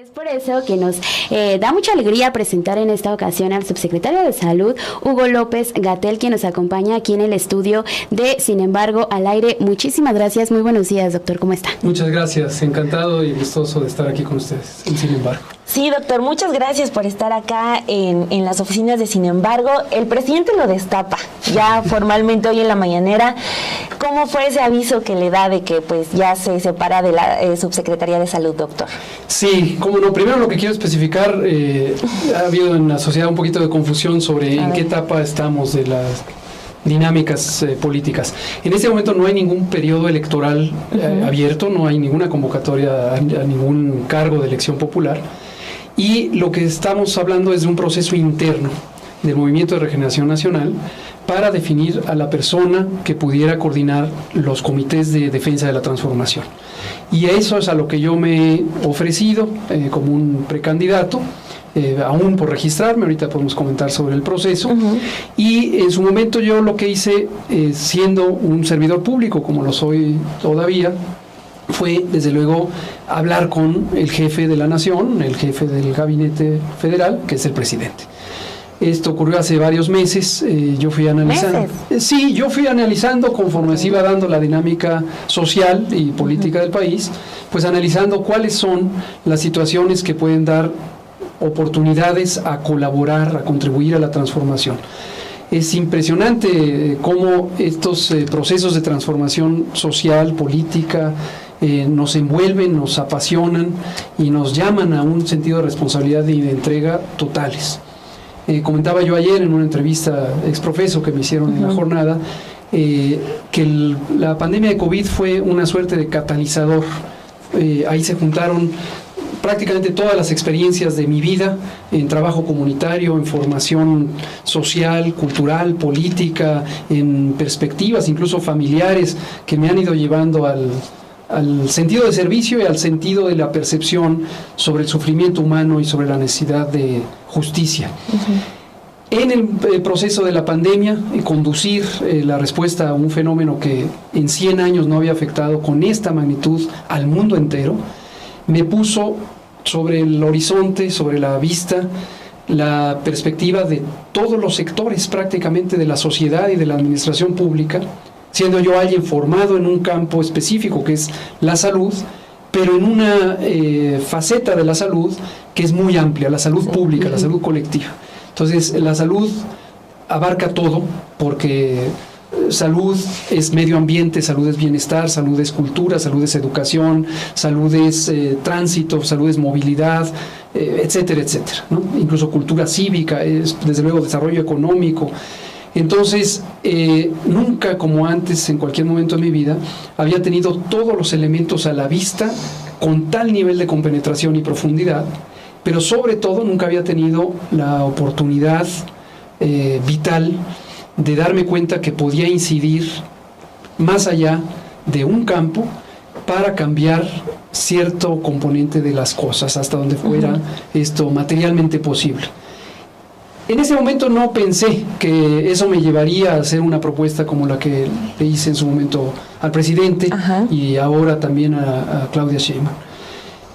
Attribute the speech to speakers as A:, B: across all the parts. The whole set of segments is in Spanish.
A: Es por eso que nos da mucha alegría presentar en esta ocasión al subsecretario de Salud, Hugo López-Gatell, quien nos acompaña aquí en el estudio de Sin embargo al aire. Muchísimas gracias, muy buenos días, doctor, ¿cómo está?
B: Muchas gracias, encantado y gustoso de estar aquí con ustedes, Sin embargo.
C: Sí, doctor, muchas gracias por estar acá en las oficinas de Sin embargo. El presidente lo destapa ya formalmente hoy en la mañanera. ¿Cómo fue ese aviso que le da de que pues ya se separa de la Subsecretaría de Salud, doctor?
B: Sí, cómo no. Primero lo que quiero especificar, ha habido en la sociedad un poquito de confusión sobre en qué etapa estamos de las dinámicas políticas. En este momento no hay ningún periodo electoral abierto, no hay ninguna convocatoria a ningún cargo de elección popular. Y lo que estamos hablando es de un proceso interno del Movimiento de Regeneración Nacional para definir a la persona que pudiera coordinar los comités de defensa de la transformación. Y eso es a lo que yo me he ofrecido como un precandidato, aún por registrarme, ahorita podemos comentar sobre el proceso. Y en su momento yo lo que hice, siendo un servidor público, como lo soy todavía, fue desde luego hablar con el jefe de la nación, el jefe del gabinete federal, que es el presidente. Esto ocurrió hace varios meses, yo fui analizando. Sí, yo fui analizando conforme se iba dando la dinámica social y política del país, pues analizando cuáles son las situaciones que pueden dar oportunidades a colaborar, a contribuir a la transformación. Es impresionante cómo estos procesos de transformación social, política, nos envuelven, nos apasionan y nos llaman a un sentido de responsabilidad y de entrega totales. Comentaba yo ayer en una entrevista exprofeso que me hicieron en la jornada que la pandemia de COVID fue una suerte de catalizador. Ahí se juntaron prácticamente todas las experiencias de mi vida en trabajo comunitario, en formación social, cultural, política, en perspectivas incluso familiares que me han ido llevando al sentido de servicio y al sentido de la percepción sobre el sufrimiento humano y sobre la necesidad de justicia. En el proceso de la pandemia, conducir la respuesta a un fenómeno que en 100 años no había afectado con esta magnitud al mundo entero, me puso sobre el horizonte, sobre la vista, la perspectiva de todos los sectores prácticamente de la sociedad y de la administración pública, siendo yo alguien formado en un campo específico que es la salud, pero en una faceta de la salud que es muy amplia, la salud pública, la salud colectiva. Entonces, la salud abarca todo, porque salud es medio ambiente, salud es bienestar, salud es cultura, salud es educación, salud es tránsito, salud es movilidad, etcétera, etcétera, ¿no? Incluso cultura cívica, es desde luego desarrollo económico. Entonces, nunca como antes, en cualquier momento de mi vida, había tenido todos los elementos a la vista con tal nivel de compenetración y profundidad, pero sobre todo nunca había tenido la oportunidad vital de darme cuenta que podía incidir más allá de un campo para cambiar cierto componente de las cosas, hasta donde fuera esto materialmente posible. En ese momento no pensé que eso me llevaría a hacer una propuesta como la que le hice en su momento al presidente y ahora también a Claudia Sheinbaum.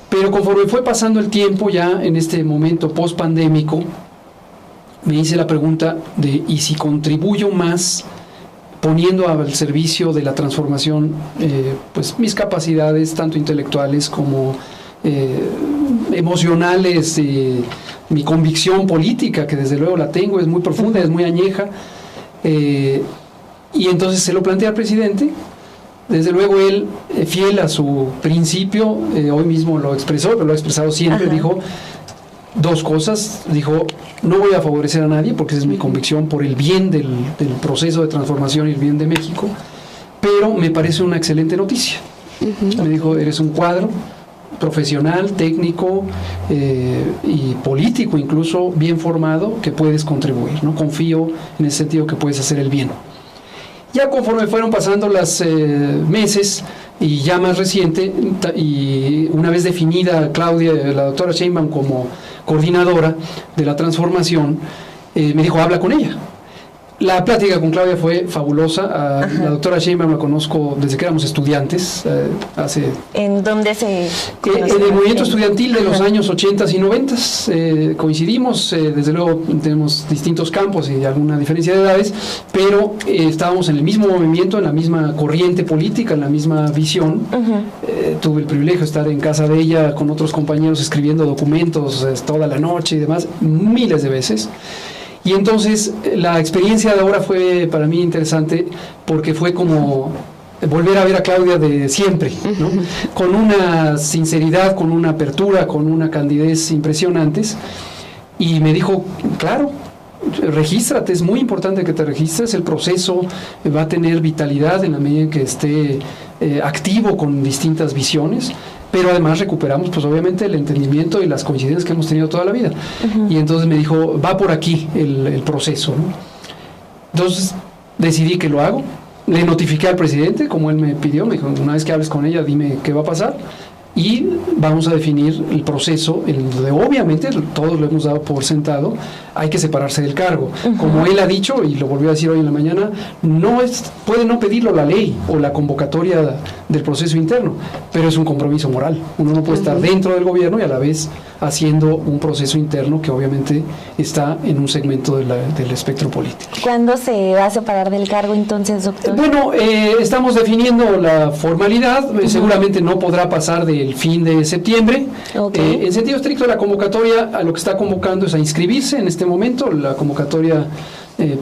B: Pero conforme fue pasando el tiempo, ya en este momento post-pandémico, me hice la pregunta de ¿y si contribuyo más poniendo al servicio de la transformación pues mis capacidades tanto intelectuales como emocionales, mi convicción política, que desde luego la tengo, es muy profunda, es muy añeja, y entonces se lo planteé al presidente. Desde luego él, fiel a su principio, hoy mismo lo expresó, pero lo ha expresado siempre, dijo dos cosas, dijo: no voy a favorecer a nadie porque esa es mi convicción por el bien del proceso de transformación y el bien de México, pero me parece una excelente noticia. Me dijo: eres un cuadro profesional, técnico y político incluso bien formado que puedes contribuir, ¿no? Confío en el sentido que puedes hacer el bien. Ya conforme fueron pasando los meses y ya más reciente, y una vez definida Claudia, la doctora Sheinbaum como coordinadora de la transformación, me dijo: habla con ella. La plática con Claudia fue fabulosa. La doctora Sheinbaum la conozco desde que éramos estudiantes.
C: ¿En dónde se
B: en el movimiento estudiantil de los años 80 y 90. Coincidimos, desde luego tenemos distintos campos y alguna diferencia de edades, pero estábamos en el mismo movimiento, en la misma corriente política, en la misma visión. Tuve el privilegio de estar en casa de ella con otros compañeros escribiendo documentos toda la noche y demás, miles de veces. Y entonces la experiencia de ahora fue para mí interesante porque fue como volver a ver a Claudia de siempre, ¿no? Con una sinceridad, con una apertura, con una candidez impresionantes. Y me dijo, claro, regístrate, es muy importante que te registres, el proceso va a tener vitalidad en la medida en que esté activo con distintas visiones. Pero además recuperamos, pues obviamente, el entendimiento y las coincidencias que hemos tenido toda la vida. Y entonces me dijo, va por aquí el proceso, ¿no? Entonces decidí que lo hago. Le notifiqué al presidente, como él me pidió, me dijo, una vez que hables con ella, dime qué va a pasar. Y vamos a definir el proceso, donde obviamente todos lo hemos dado por sentado, hay que separarse del cargo. Como él ha dicho, y lo volvió a decir hoy en la mañana, puede no pedirlo la ley o la convocatoria del proceso interno, pero es un compromiso moral. Uno no puede estar dentro del gobierno y a la vez haciendo un proceso interno que obviamente está en un segmento del espectro político.
C: ¿Cuándo se va a separar del cargo entonces, doctor?
B: Bueno, estamos definiendo la formalidad, seguramente no podrá pasar del fin de septiembre. En sentido estricto, la convocatoria a lo que está convocando es a inscribirse en este momento. La convocatoria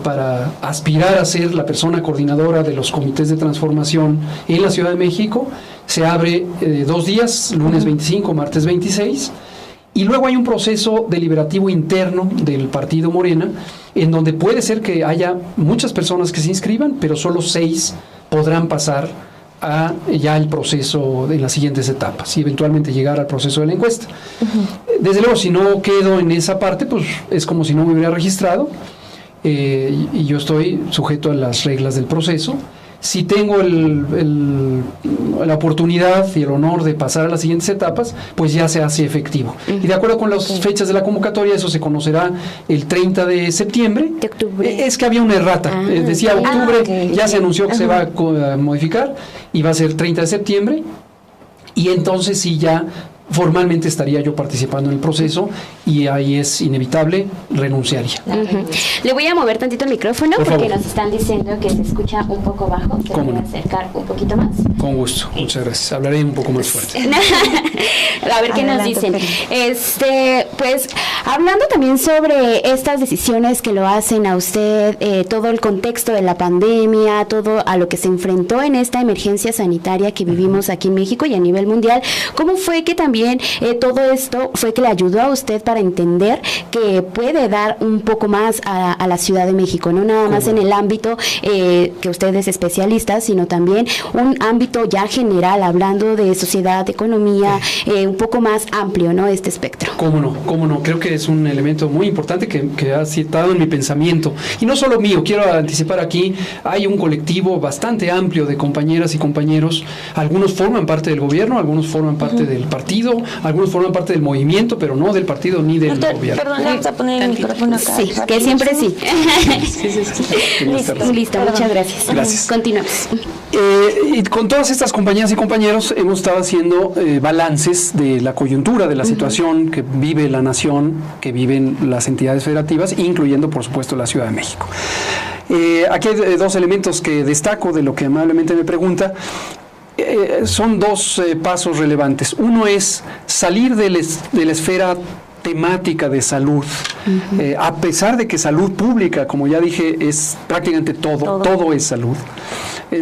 B: para aspirar a ser la persona coordinadora de los comités de transformación en la Ciudad de México se abre 2 días, lunes 25, martes 26. Y luego hay un proceso deliberativo interno del partido Morena, en donde puede ser que haya muchas personas que se inscriban, pero solo 6 podrán pasar a ya el proceso en las siguientes etapas y eventualmente llegar al proceso de la encuesta. Desde luego, si no quedo en esa parte, pues es como si no me hubiera registrado, y yo estoy sujeto a las reglas del proceso. Si tengo la oportunidad y el honor de pasar a las siguientes etapas, pues ya se hace efectivo. Y de acuerdo con las fechas de la convocatoria, eso se conocerá el 30 de septiembre.
A: ¿De octubre?
B: Es que había una errata. Decía octubre, ya se anunció que se va a modificar y va a ser 30 de septiembre. Y entonces sí ya formalmente estaría yo participando en el proceso y ahí es inevitable, renunciaría.
A: Le voy a mover tantito el micrófono
B: Por
A: porque
B: favor.
A: nos están diciendo que se escucha un poco bajo. ¿Se puede acercar un poquito más?
B: Con gusto, muchas gracias. Hablaré un poco más fuerte.
A: A ver qué nos dicen. Pues hablando también sobre estas decisiones que lo hacen a usted, todo el contexto de la pandemia, todo a lo que se enfrentó en esta emergencia sanitaria que vivimos aquí en México y a nivel mundial, ¿cómo fue que también todo esto fue que le ayudó a usted para entender que puede dar un poco más a la Ciudad de México, no nada más en el ámbito que usted es especialista, sino también un ámbito ya general, hablando de sociedad, de economía, un poco más amplio, ¿no? Este espectro.
B: Cómo no, creo que es un elemento muy importante que ha citado en mi pensamiento, y no solo mío, quiero anticipar aquí, hay un colectivo bastante amplio de compañeras y compañeros, algunos forman parte del gobierno, algunos forman parte del partido, algunos forman parte del movimiento, pero no del partido ni del gobierno.
C: Perdón, vamos a poner el micrófono acá.
A: Sí, que siempre sí. Listo, muchas gracias.
B: Gracias.
A: Continuamos.
B: Y con todas estas compañeras y compañeros hemos estado haciendo balances de la coyuntura, de la situación que vive la nación, que viven las entidades federativas, incluyendo, por supuesto, la Ciudad de México. Aquí hay 2 elementos que destaco de lo que amablemente me pregunta. Son 2 pasos relevantes. Uno es salir de la esfera temática de salud, a pesar de que salud pública, como ya dije, es prácticamente todo es salud.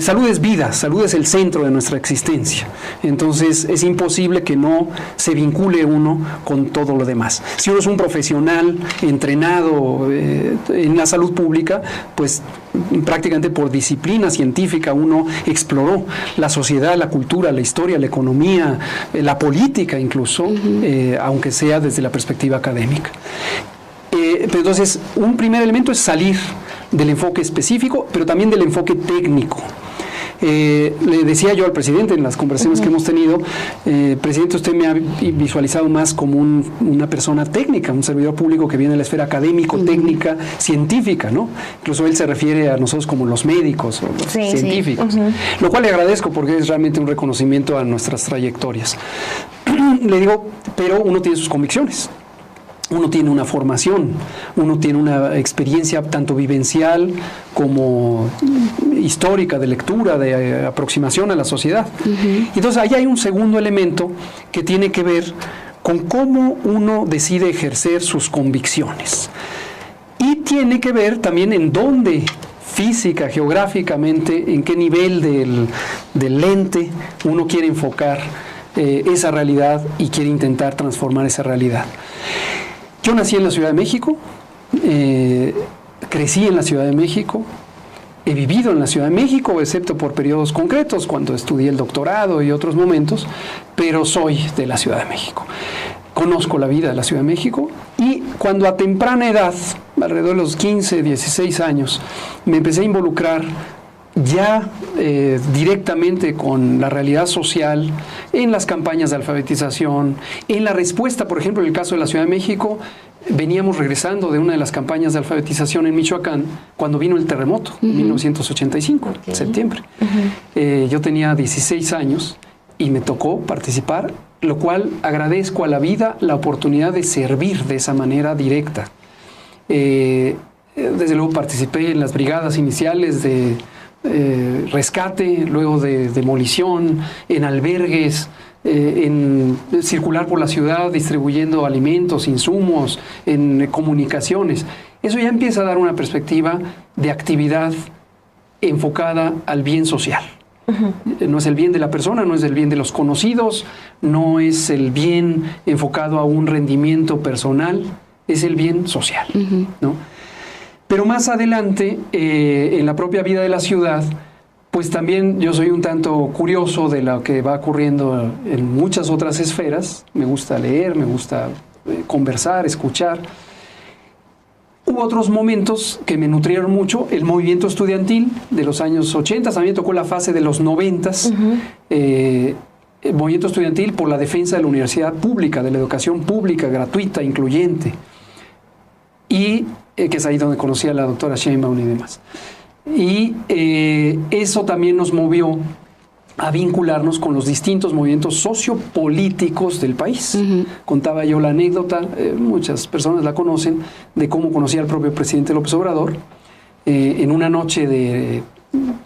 B: Salud es vida, salud es el centro de nuestra existencia. Entonces es imposible que no se vincule uno con todo lo demás. Si uno es un profesional entrenado en la salud pública, pues prácticamente por disciplina científica uno exploró la sociedad, la cultura, la historia, la economía, la política incluso, aunque sea desde la perspectiva académica. Pero entonces, un primer elemento es salir del enfoque específico, pero también del enfoque técnico. Le decía yo al presidente en las conversaciones que hemos tenido, presidente, usted me ha visualizado más como una persona técnica, un servidor público que viene de la esfera académico, técnica, científica, ¿no? Incluso él se refiere a nosotros como los médicos o los científicos, lo cual le agradezco porque es realmente un reconocimiento a nuestras trayectorias. Le digo, pero uno tiene sus convicciones. Uno tiene una formación, uno tiene una experiencia tanto vivencial como histórica, de lectura, de aproximación a la sociedad. Entonces, ahí hay un segundo elemento que tiene que ver con cómo uno decide ejercer sus convicciones. Y tiene que ver también en dónde, física, geográficamente, en qué nivel del lente uno quiere enfocar esa realidad y quiere intentar transformar esa realidad. Yo nací en la Ciudad de México, crecí en la Ciudad de México, he vivido en la Ciudad de México, excepto por periodos concretos, cuando estudié el doctorado y otros momentos, pero soy de la Ciudad de México. Conozco la vida de la Ciudad de México y cuando a temprana edad, alrededor de los 15, 16 años, me empecé a involucrar ya directamente con la realidad social, en las campañas de alfabetización, en la respuesta, por ejemplo, en el caso de la Ciudad de México, veníamos regresando de una de las campañas de alfabetización en Michoacán, cuando vino el terremoto, en 1985, septiembre. Yo tenía 16 años y me tocó participar, lo cual agradezco a la vida la oportunidad de servir de esa manera directa. Desde luego participé en las brigadas iniciales de rescate, luego de demolición, en albergues, en circular por la ciudad distribuyendo alimentos, insumos, en comunicaciones. Eso ya empieza a dar una perspectiva de actividad enfocada al bien social. No es el bien de la persona, no es el bien de los conocidos, no es el bien enfocado a un rendimiento personal, es el bien social, ¿no? Pero más adelante, en la propia vida de la ciudad, pues también yo soy un tanto curioso de lo que va ocurriendo en muchas otras esferas. Me gusta leer, me gusta conversar, escuchar. Hubo otros momentos que me nutrieron mucho. El movimiento estudiantil de los años 80, a mí me tocó la fase de los 90. El movimiento estudiantil por la defensa de la universidad pública, de la educación pública, gratuita, incluyente. Y que es ahí donde conocí a la doctora Sheinbaum y demás. Y eso también nos movió a vincularnos con los distintos movimientos sociopolíticos del país. Contaba yo la anécdota, muchas personas la conocen, de cómo conocí al propio presidente López Obrador en una noche de,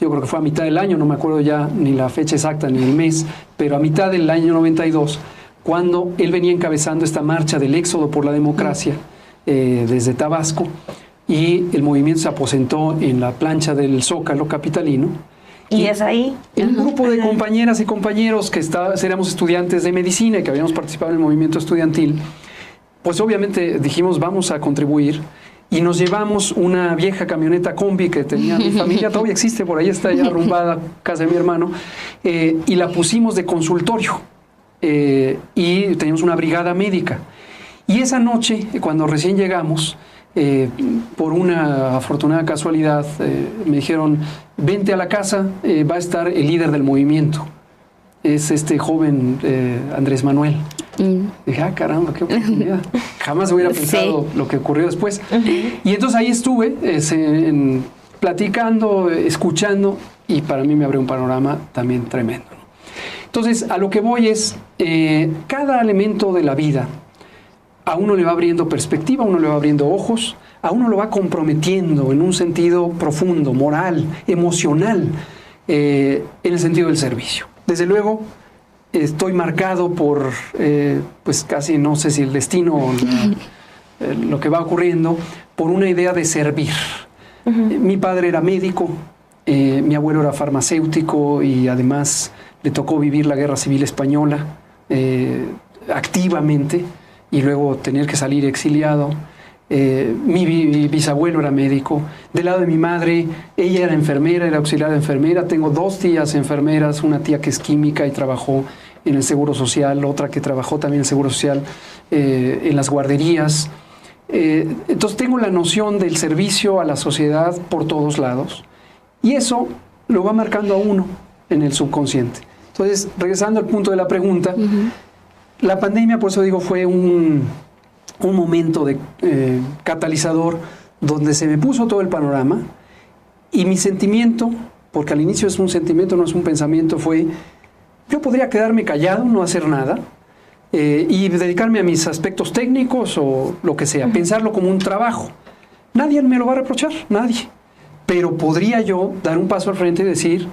B: yo creo que fue a mitad del año, no me acuerdo ya ni la fecha exacta ni el mes, pero a mitad del año 92, cuando él venía encabezando esta marcha del éxodo por la democracia, desde Tabasco, y el movimiento se aposentó en la plancha del Zócalo capitalino.
C: Y es ahí.
B: Un grupo de compañeras y compañeros que éramos estudiantes de medicina y que habíamos participado en el movimiento estudiantil, pues obviamente dijimos vamos a contribuir y nos llevamos una vieja camioneta combi que tenía mi familia, todavía existe, por ahí está ya arrumbada, casa de mi hermano, y la pusimos de consultorio y teníamos una brigada médica. Y esa noche, cuando recién llegamos, por una afortunada casualidad, me dijeron, vente a la casa, va a estar el líder del movimiento. Es este joven Andrés Manuel. Dije, caramba, qué oportunidad. Jamás hubiera pensado lo que ocurrió después. Y entonces ahí estuve platicando, escuchando, y para mí me abrió un panorama también tremendo. Entonces, a lo que voy es, cada elemento de la vida, a uno le va abriendo perspectiva, a uno le va abriendo ojos, a uno lo va comprometiendo en un sentido profundo, moral, emocional, en el sentido del servicio. Desde luego, estoy marcado por, pues casi no sé si el destino o lo que va ocurriendo, por una idea de servir. Mi padre era médico, mi abuelo era farmacéutico y además le tocó vivir la Guerra Civil Española activamente, y luego tener que salir exiliado. Mi bisabuelo era médico. Del lado de mi madre, ella era enfermera, era auxiliar de enfermera. Tengo 2 tías enfermeras, una tía que es química y trabajó en el Seguro Social, otra que trabajó también en el Seguro Social, en las guarderías. Entonces tengo la noción del servicio a la sociedad por todos lados. Y eso lo va marcando a uno en el subconsciente. Entonces, regresando al punto de la pregunta, la pandemia, por eso digo, fue un momento de catalizador donde se me puso todo el panorama y mi sentimiento, porque al inicio es un sentimiento, no es un pensamiento, fue, yo podría quedarme callado, no hacer nada, y dedicarme a mis aspectos técnicos o lo que sea, pensarlo como un trabajo. Nadie me lo va a reprochar, nadie. Pero podría yo dar un paso al frente y decir,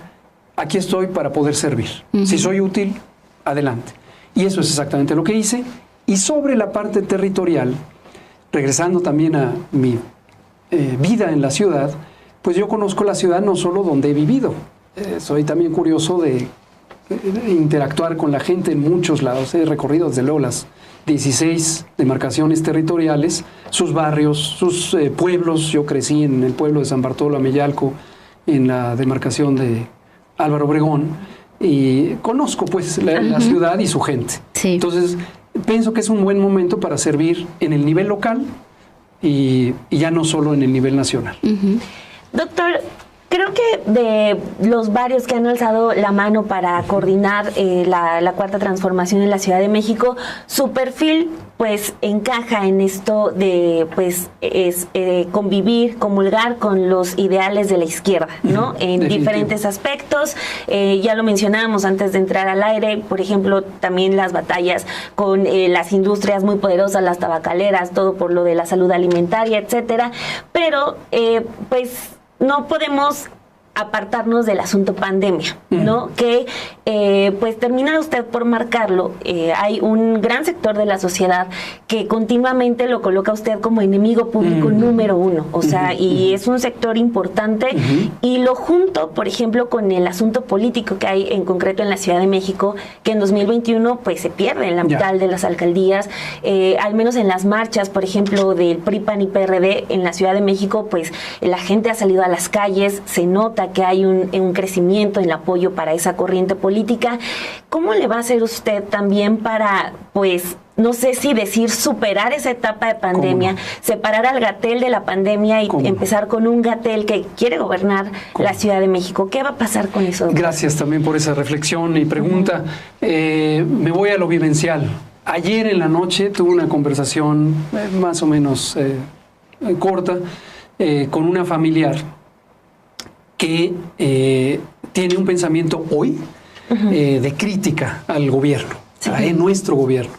B: aquí estoy para poder servir. Si soy útil, adelante. Y eso es exactamente lo que hice. Y sobre la parte territorial, regresando también a mi vida en la ciudad, pues yo conozco la ciudad no solo donde he vivido. Soy también curioso de interactuar con la gente en muchos lados. He recorrido desde luego las 16 demarcaciones territoriales, sus barrios, sus pueblos. Yo crecí en el pueblo de San Bartolo Ameyalco, en la demarcación de Álvaro Obregón, y conozco pues la ciudad y su gente. Sí. Entonces, pienso que es un buen momento para servir en el nivel local y ya no solo en el nivel nacional.
C: Doctor, creo que de los varios que han alzado la mano para coordinar la cuarta transformación en la Ciudad de México, su perfil pues encaja en esto de pues convivir, comulgar con los ideales de la izquierda, ¿no? En diferentes aspectos. Ya lo mencionábamos antes de entrar al aire, por ejemplo, también las batallas con las industrias muy poderosas, las tabacaleras, todo por lo de la salud alimentaria, etcétera. Pero pues no podemos apartarnos del asunto pandemia, ¿no? Que pues termina usted por marcarlo. Hay un gran sector de la sociedad que continuamente lo coloca usted como enemigo público número uno, o sea, y es un sector importante, y lo junto, por ejemplo, con el asunto político que hay en concreto en la Ciudad de México, que en 2021 pues se pierde en la mitad de las alcaldías, al menos en las marchas, por ejemplo, del PRI, PAN y PRD en la Ciudad de México, pues la gente ha salido a las calles, se nota que hay un crecimiento en el apoyo para esa corriente política. ¿Cómo le va a hacer usted también para, pues, no sé si decir superar esa etapa de pandemia, separar al Gatell de la pandemia y empezar con un Gatell que quiere gobernar la Ciudad de México? ¿Qué va a pasar con eso?
B: Gracias también por esa reflexión y pregunta. Me voy a lo vivencial. Ayer en la noche tuve una conversación más o menos corta con una familiar que tiene un pensamiento hoy de crítica al gobierno, a nuestro gobierno.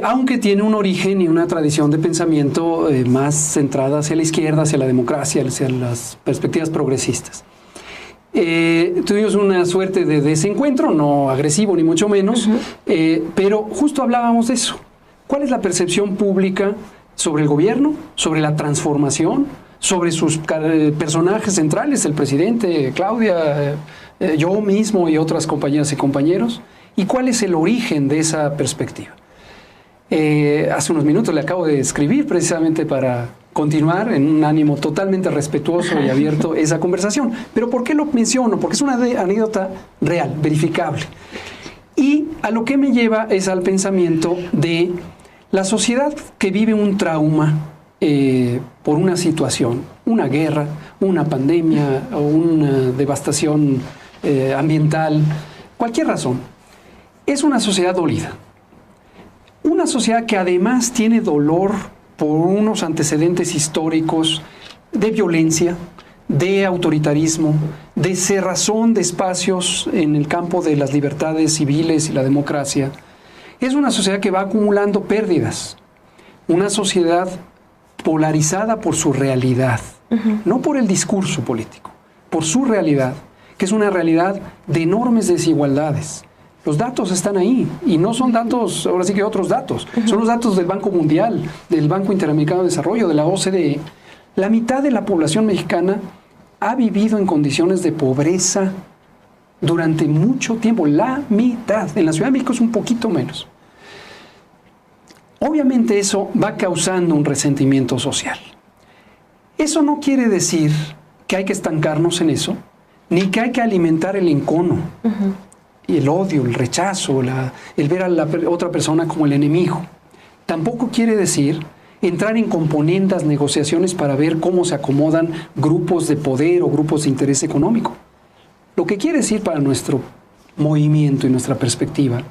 B: Aunque tiene un origen y una tradición de pensamiento más centrada hacia la izquierda, hacia la democracia, hacia las perspectivas progresistas. Tuvimos una suerte de desencuentro, no agresivo ni mucho menos, pero justo hablábamos de eso. ¿Cuál es la percepción pública sobre el gobierno, sobre la transformación, sobre sus personajes centrales, el presidente, Claudia, yo mismo y otras compañeras y compañeros? ¿Y cuál es el origen de esa perspectiva? Hace unos minutos le acabo de escribir precisamente para continuar en un ánimo totalmente respetuoso y abierto esa conversación. ¿Pero por qué lo menciono? Porque es una anécdota real, verificable. Y a lo que me lleva es al pensamiento de la sociedad que vive un trauma por una situación, una guerra, una pandemia o una devastación ambiental, cualquier razón. Es una sociedad dolida. Una sociedad que además tiene dolor por unos antecedentes históricos de violencia, de autoritarismo, de cerrazón de espacios en el campo de las libertades civiles y la democracia. Es una sociedad que va acumulando pérdidas. Una sociedad polarizada por su realidad, no por el discurso político, por su realidad, que es una realidad de enormes desigualdades. Los datos están ahí, y no son datos, ahora sí que otros datos, son los datos del Banco Mundial, del Banco Interamericano de Desarrollo, de la OCDE. La mitad de la población mexicana ha vivido en condiciones de pobreza durante mucho tiempo, la mitad. En la Ciudad de México es un poquito menos. Obviamente eso va causando un resentimiento social. Eso no quiere decir que hay que estancarnos en eso, ni que hay que alimentar el encono, y el odio, el rechazo, el ver a la otra persona como el enemigo. Tampoco quiere decir entrar en componendas, negociaciones para ver cómo se acomodan grupos de poder o grupos de interés económico. Lo que quiere decir para nuestro movimiento y nuestra perspectiva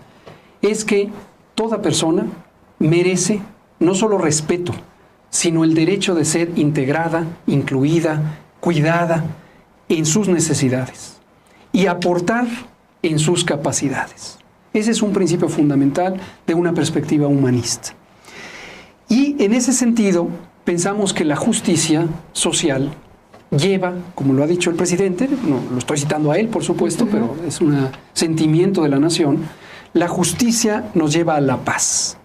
B: es que toda persona merece no solo respeto, sino el derecho de ser integrada, incluida, cuidada en sus necesidades y aportar en sus capacidades. Ese es un principio fundamental de una perspectiva humanista. Y en ese sentido, pensamos que la justicia social lleva, como lo ha dicho el presidente, no lo estoy citando a él, por supuesto, pero es un sentimiento de la nación, la justicia nos lleva a la paz,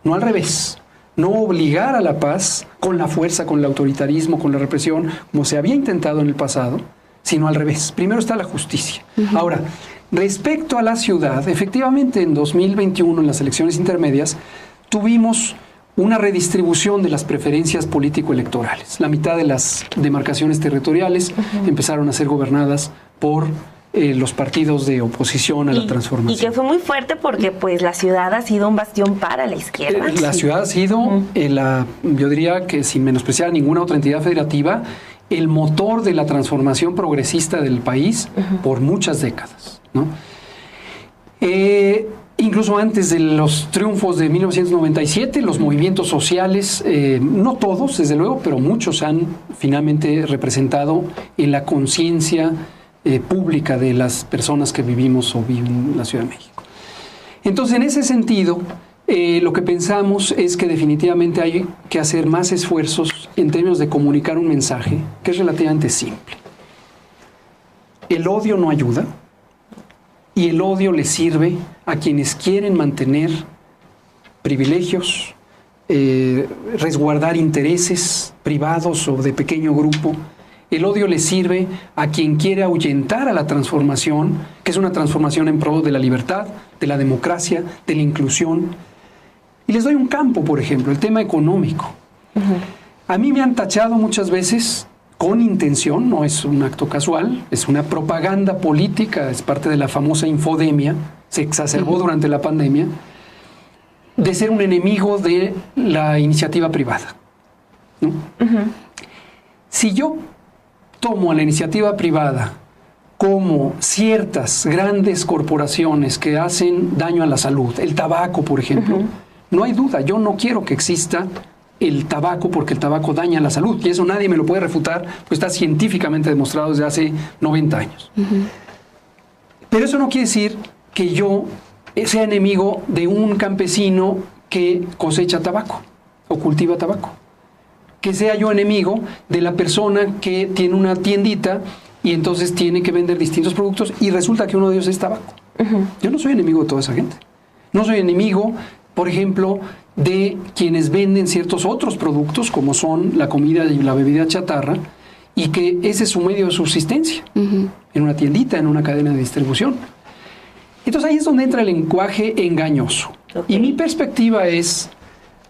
B: no al revés. No obligar a la paz con la fuerza, con el autoritarismo, con la represión, como se había intentado en el pasado, sino al revés. Primero está la justicia. Ahora, respecto a la ciudad, efectivamente en 2021, en las elecciones intermedias, tuvimos una redistribución de las preferencias político-electorales. La mitad de las demarcaciones territoriales empezaron a ser gobernadas por los partidos de oposición a la transformación.
C: Y que fue muy fuerte porque pues la ciudad ha sido un bastión para la izquierda.
B: La ciudad ha sido, yo diría que sin menospreciar a ninguna otra entidad federativa, el motor de la transformación progresista del país por muchas décadas, ¿no? Incluso antes de los triunfos de 1997, los movimientos sociales, no todos, desde luego, pero muchos han finalmente representado en la conciencia pública de las personas que vivimos o viven en la Ciudad de México. Entonces, en ese sentido, lo que pensamos es que definitivamente hay que hacer más esfuerzos en términos de comunicar un mensaje que es relativamente simple. El odio no ayuda y el odio le sirve a quienes quieren mantener privilegios, resguardar intereses privados o de pequeño grupo. El odio le sirve a quien quiere ahuyentar a la transformación, que es una transformación en pro de la libertad, de la democracia, de la inclusión. Y les doy un campo, por ejemplo, el tema económico. A mí me han tachado muchas veces, con intención, no es un acto casual, es una propaganda política, es parte de la famosa infodemia, se exacerbó durante la pandemia, de ser un enemigo de la iniciativa privada, ¿no? Si yo tomo a la iniciativa privada como ciertas grandes corporaciones que hacen daño a la salud, el tabaco, por ejemplo, no hay duda, yo no quiero que exista el tabaco porque el tabaco daña la salud, y eso nadie me lo puede refutar, pues está científicamente demostrado desde hace 90 años. Pero eso no quiere decir que yo sea enemigo de un campesino que cosecha tabaco o cultiva tabaco. Que sea yo enemigo de la persona que tiene una tiendita y entonces tiene que vender distintos productos y resulta que uno de ellos es tabaco. Yo no soy enemigo de toda esa gente. No soy enemigo, por ejemplo, de quienes venden ciertos otros productos como son la comida y la bebida chatarra y que ese es su medio de subsistencia en una tiendita, en una cadena de distribución. Entonces ahí es donde entra el lenguaje engañoso. Y mi perspectiva es,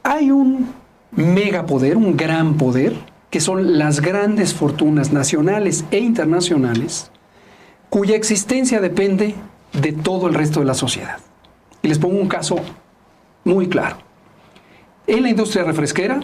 B: hay un megapoder, un gran poder, que son las grandes fortunas nacionales e internacionales, cuya existencia depende de todo el resto de la sociedad. Y les pongo un caso muy claro. En la industria refresquera,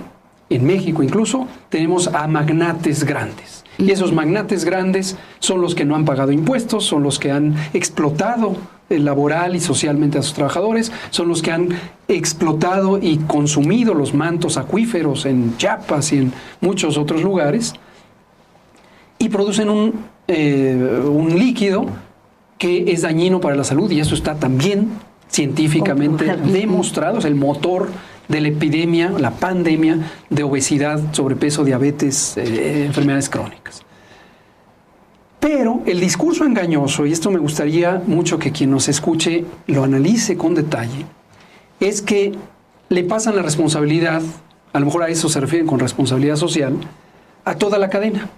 B: en México incluso, tenemos a magnates grandes. Y esos magnates grandes son los que no han pagado impuestos, son los que han explotado laboral y socialmente a sus trabajadores, son los que han explotado y consumido los mantos acuíferos en Chiapas y en muchos otros lugares, y producen un líquido que es dañino para la salud, y eso está también científicamente demostrado, es el motor de la epidemia, la pandemia de obesidad, sobrepeso, diabetes, enfermedades crónicas. Pero el discurso engañoso, y esto me gustaría mucho que quien nos escuche lo analice con detalle, es que le pasan la responsabilidad, a lo mejor a eso se refieren con responsabilidad social, a toda la cadena.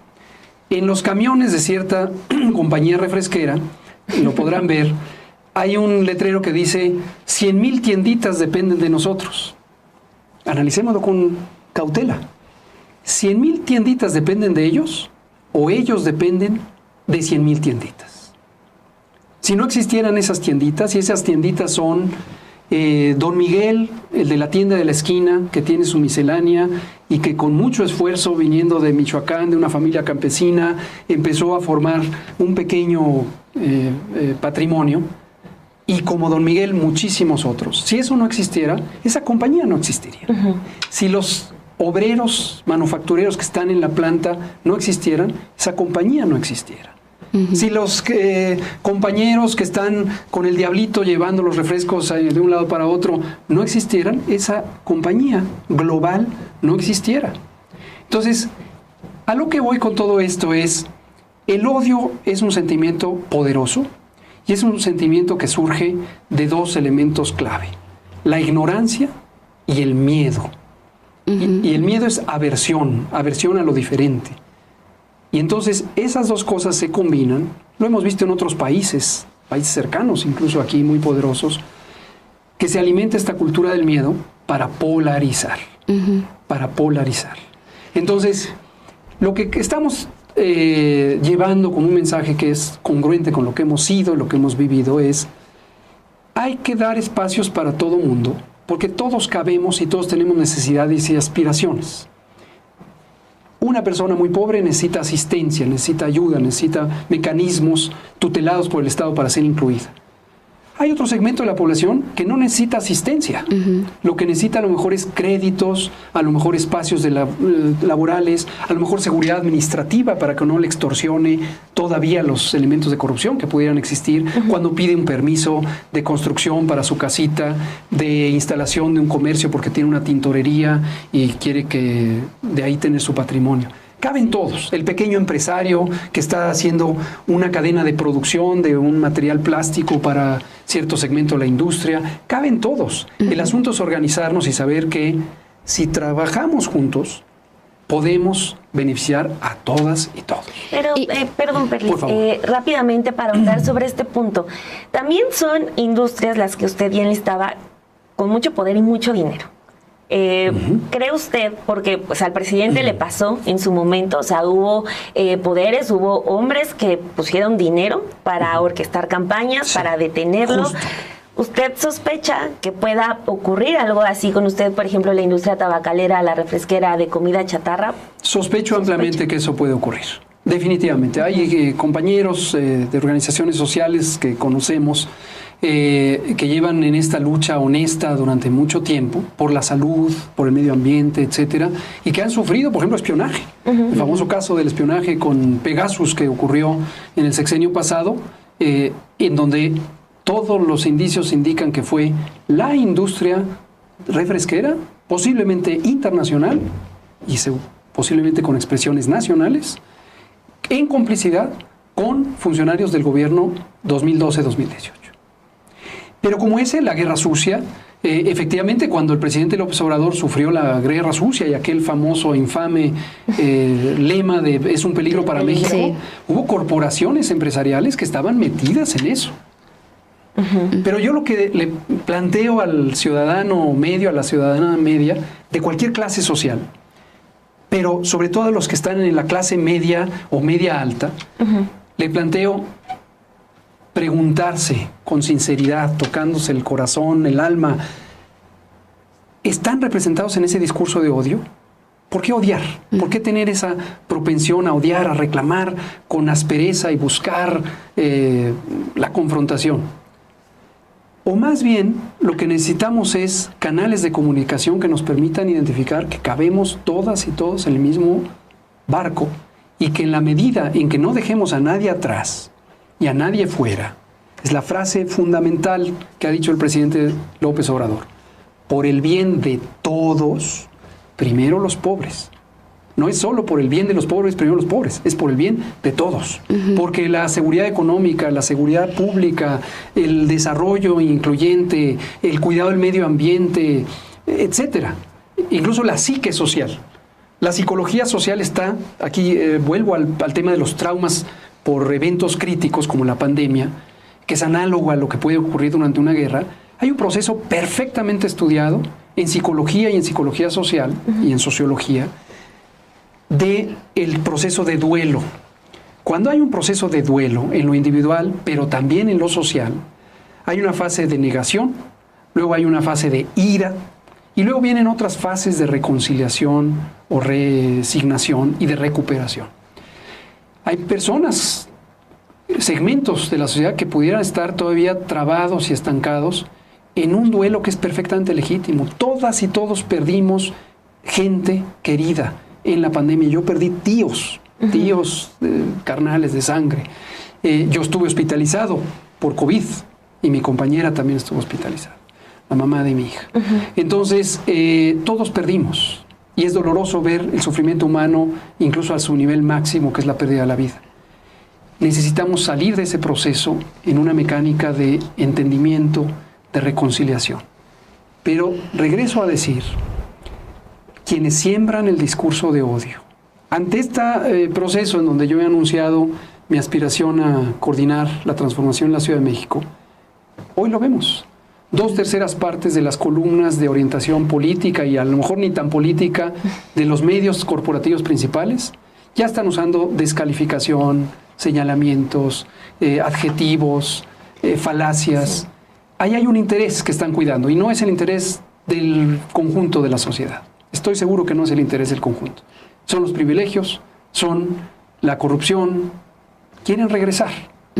B: En los camiones de cierta compañía refresquera, lo podrán ver, hay un letrero que dice 100,000 tienditas dependen de nosotros. Analicémoslo con cautela. 100,000 tienditas dependen de ellos o ellos dependen de 100,000 tienditas. Si no existieran esas tienditas, y esas tienditas son Don Miguel, el de la tienda de la esquina, que tiene su miscelánea y que con mucho esfuerzo, viniendo de Michoacán, de una familia campesina, empezó a formar un pequeño patrimonio. Y como Don Miguel, muchísimos otros. Si eso no existiera, esa compañía no existiría. Si los obreros manufactureros que están en la planta no existieran, esa compañía no existiera. Si los compañeros que están con el diablito llevando los refrescos de un lado para otro no existieran, esa compañía global no existiera. Entonces, a lo que voy con todo esto es, el odio es un sentimiento poderoso y es un sentimiento que surge de dos elementos clave: la ignorancia y el miedo. Y el miedo es aversión a lo diferente. Y entonces esas dos cosas se combinan. Lo hemos visto en otros países cercanos, incluso aquí muy poderosos, que se alimenta esta cultura del miedo para polarizar. Entonces, lo que estamos llevando como un mensaje que es congruente con lo que hemos sido, lo que hemos vivido, es: hay que dar espacios para todo mundo, porque todos cabemos y todos tenemos necesidades y aspiraciones. Una persona muy pobre necesita asistencia, necesita ayuda, necesita mecanismos tutelados por el Estado para ser incluida. Hay otro segmento de la población que no necesita asistencia. Lo que necesita a lo mejor es créditos, a lo mejor espacios laborales, a lo mejor seguridad administrativa para que no le extorsione todavía los elementos de corrupción que pudieran existir cuando pide un permiso de construcción para su casita, de instalación de un comercio porque tiene una tintorería y quiere que de ahí tener su patrimonio. Caben todos. El pequeño empresario que está haciendo una cadena de producción de un material plástico para cierto segmento de la industria, caben todos. El asunto es organizarnos y saber que si trabajamos juntos, podemos beneficiar a todas y todos.
C: Pero, perdón, Perlis, rápidamente para ahondar sobre este punto. También son industrias las que usted bien listaba con mucho poder y mucho dinero. ¿Cree usted, porque pues al presidente le pasó en su momento, o sea, hubo poderes, hubo hombres que pusieron dinero para orquestar campañas, para detenerlos? ¿Usted sospecha que pueda ocurrir algo así con usted, por ejemplo, la industria tabacalera, la refresquera de comida chatarra?
B: Sospecho ampliamente que eso puede ocurrir. Definitivamente. Hay compañeros de organizaciones sociales que conocemos que llevan en esta lucha honesta durante mucho tiempo por la salud, por el medio ambiente, etcétera, y que han sufrido, por ejemplo, espionaje. El famoso caso del espionaje con Pegasus que ocurrió en el sexenio pasado, en donde todos los indicios indican que fue la industria refresquera, posiblemente internacional y posiblemente con expresiones nacionales, en complicidad con funcionarios del gobierno 2012-2018. Pero como la guerra sucia, efectivamente cuando el presidente López Obrador sufrió la guerra sucia y aquel famoso infame lema de es un peligro para México, hubo corporaciones empresariales que estaban metidas en eso. Pero yo lo que le planteo al ciudadano medio, a la ciudadana media, de cualquier clase social, pero sobre todo a los que están en la clase media o media alta, le planteo preguntarse con sinceridad, tocándose el corazón, el alma, ¿están representados en ese discurso de odio? ¿Por qué odiar? ¿Por qué tener esa propensión a odiar, a reclamar con aspereza y buscar la confrontación? O más bien, lo que necesitamos es canales de comunicación que nos permitan identificar que cabemos todas y todos en el mismo barco y que en la medida en que no dejemos a nadie atrás y a nadie fuera, es la frase fundamental que ha dicho el presidente López Obrador: por el bien de todos, primero los pobres. No es solo por el bien de los pobres, primero los pobres, es por el bien de todos. Porque la seguridad económica, la seguridad pública, el desarrollo incluyente, el cuidado del medio ambiente, etcétera, incluso la psique social. La psicología social está, aquí vuelvo al tema de los traumas por eventos críticos como la pandemia, que es análogo a lo que puede ocurrir durante una guerra. Hay un proceso perfectamente estudiado en psicología y en psicología social y en sociología del proceso de duelo. Cuando hay un proceso de duelo en lo individual, pero también en lo social, hay una fase de negación, luego hay una fase de ira, y luego vienen otras fases de reconciliación o resignación y de recuperación. Hay personas, segmentos de la sociedad que pudieran estar todavía trabados y estancados en un duelo que es perfectamente legítimo. Todas y todos perdimos gente querida en la pandemia. Yo perdí tíos carnales de sangre. Yo estuve hospitalizado por COVID y mi compañera también estuvo hospitalizada, la mamá de mi hija. Entonces, todos perdimos y es doloroso ver el sufrimiento humano incluso a su nivel máximo, que es la pérdida de la vida. Necesitamos salir de ese proceso en una mecánica de entendimiento, de reconciliación. Pero regreso a decir, quienes siembran el discurso de odio, ante este proceso en donde yo he anunciado mi aspiración a coordinar la transformación en la Ciudad de México, hoy lo vemos. 2/3 partes de las columnas de orientación política y a lo mejor ni tan política de los medios corporativos principales ya están usando descalificación, señalamientos, adjetivos, falacias. Ahí hay un interés que están cuidando y no es el interés del conjunto de la sociedad. Estoy seguro que no es el interés del conjunto. Son los privilegios, son la corrupción. Quieren regresar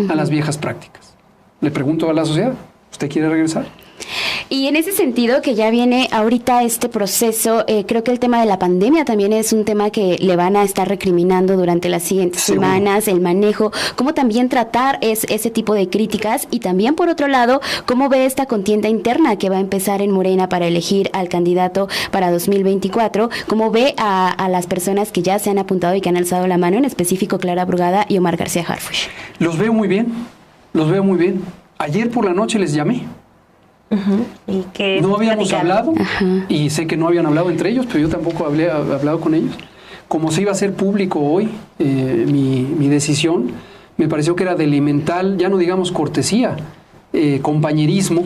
B: a las viejas prácticas. Le pregunto a la sociedad, ¿usted quiere regresar?
A: Y en ese sentido que ya viene ahorita este proceso, creo que el tema de la pandemia también es un tema que le van a estar recriminando durante las siguientes semanas, el manejo, cómo también tratar ese tipo de críticas y también por otro lado, cómo ve esta contienda interna que va a empezar en Morena para elegir al candidato para 2024, cómo ve a las personas que ya se han apuntado y que han alzado la mano, en específico Clara Brugada y Omar García Harfuch.
B: Los veo muy bien, Ayer por la noche les llamé.
C: ¿Y qué
B: no habíamos hablado y sé que no habían hablado entre ellos, pero yo tampoco había hablado con ellos. Como se iba a hacer público hoy mi decisión, me pareció que era de elemental, ya no digamos cortesía, compañerismo,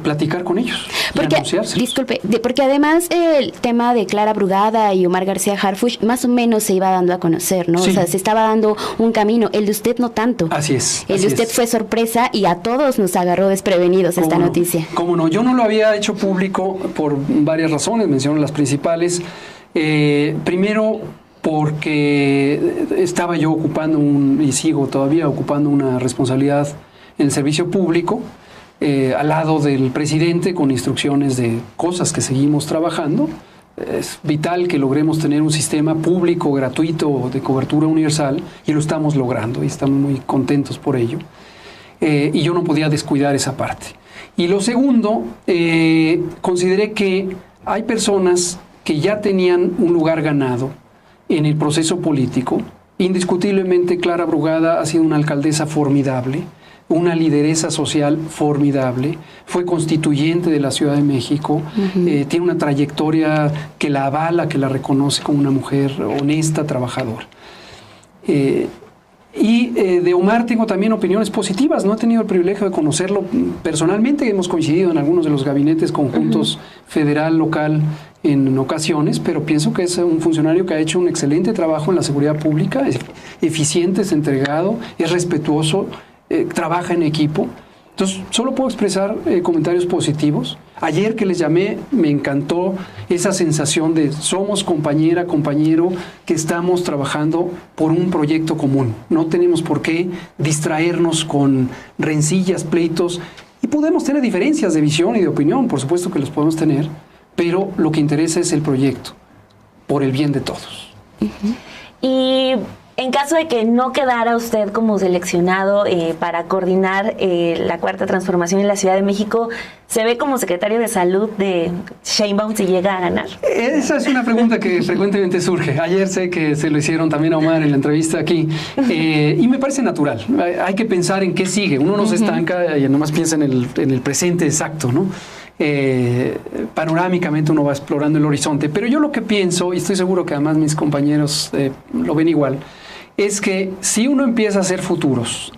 B: platicar con ellos y anunciárselos.
A: Disculpe, porque además el tema de Clara Brugada y Omar García Harfuch más o menos se iba dando a conocer, ¿no? Sí. O sea, se estaba dando un camino, el de usted no tanto.
B: Así es.
A: El de usted fue sorpresa y a todos nos agarró desprevenidos esta noticia.
B: ¿Cómo no? Yo no lo había hecho público por varias razones, menciono las principales. Primero, porque estaba yo ocupando y sigo todavía ocupando una responsabilidad en el servicio público, al lado del presidente con instrucciones de cosas que seguimos trabajando. Es vital que logremos tener un sistema público, gratuito, de cobertura universal, y lo estamos logrando y estamos muy contentos por ello. Y yo no podía descuidar esa parte. Y lo segundo, consideré que hay personas que ya tenían un lugar ganado en el proceso político. Indiscutiblemente Clara Brugada ha sido una alcaldesa formidable, una lideresa social formidable, fue constituyente de la Ciudad de México, tiene una trayectoria que la avala, que la reconoce como una mujer honesta, trabajadora. De Omar tengo también opiniones positivas, no he tenido el privilegio de conocerlo personalmente, hemos coincidido en algunos de los gabinetes conjuntos federal, local, en ocasiones, pero pienso que es un funcionario que ha hecho un excelente trabajo en la seguridad pública, es eficiente, es entregado, es respetuoso, trabaja en equipo. Entonces, solo puedo expresar comentarios positivos. Ayer que les llamé, me encantó esa sensación de somos compañera, compañero, que estamos trabajando por un proyecto común. No tenemos por qué distraernos con rencillas, pleitos, y podemos tener diferencias de visión y de opinión, por supuesto que los podemos tener, pero lo que interesa es el proyecto, por el bien de todos.
C: Y en caso de que no quedara usted como seleccionado para coordinar la Cuarta Transformación en la Ciudad de México, ¿se ve como secretario de Salud de Sheinbaum si llega a ganar? Esa
B: es una pregunta que frecuentemente surge. Ayer sé que se lo hicieron también a Omar en la entrevista aquí, y me parece natural. Hay que pensar en qué sigue. Uno no se estanca y nomás piensa en el presente exacto, ¿no? Panorámicamente uno va explorando el horizonte, pero yo lo que pienso, y estoy seguro que además mis compañeros lo ven igual, es que si uno empieza a hacer futuros,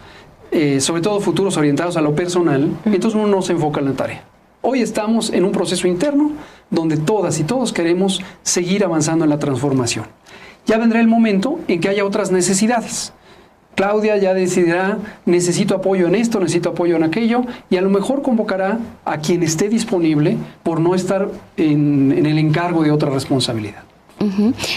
B: sobre todo futuros orientados a lo personal, entonces uno no se enfoca en la tarea. Hoy estamos en un proceso interno donde todas y todos queremos seguir avanzando en la transformación. Ya vendrá el momento en que haya otras necesidades. Claudia ya decidirá, necesito apoyo en esto, necesito apoyo en aquello, y a lo mejor convocará a quien esté disponible por no estar en el encargo de otra responsabilidad.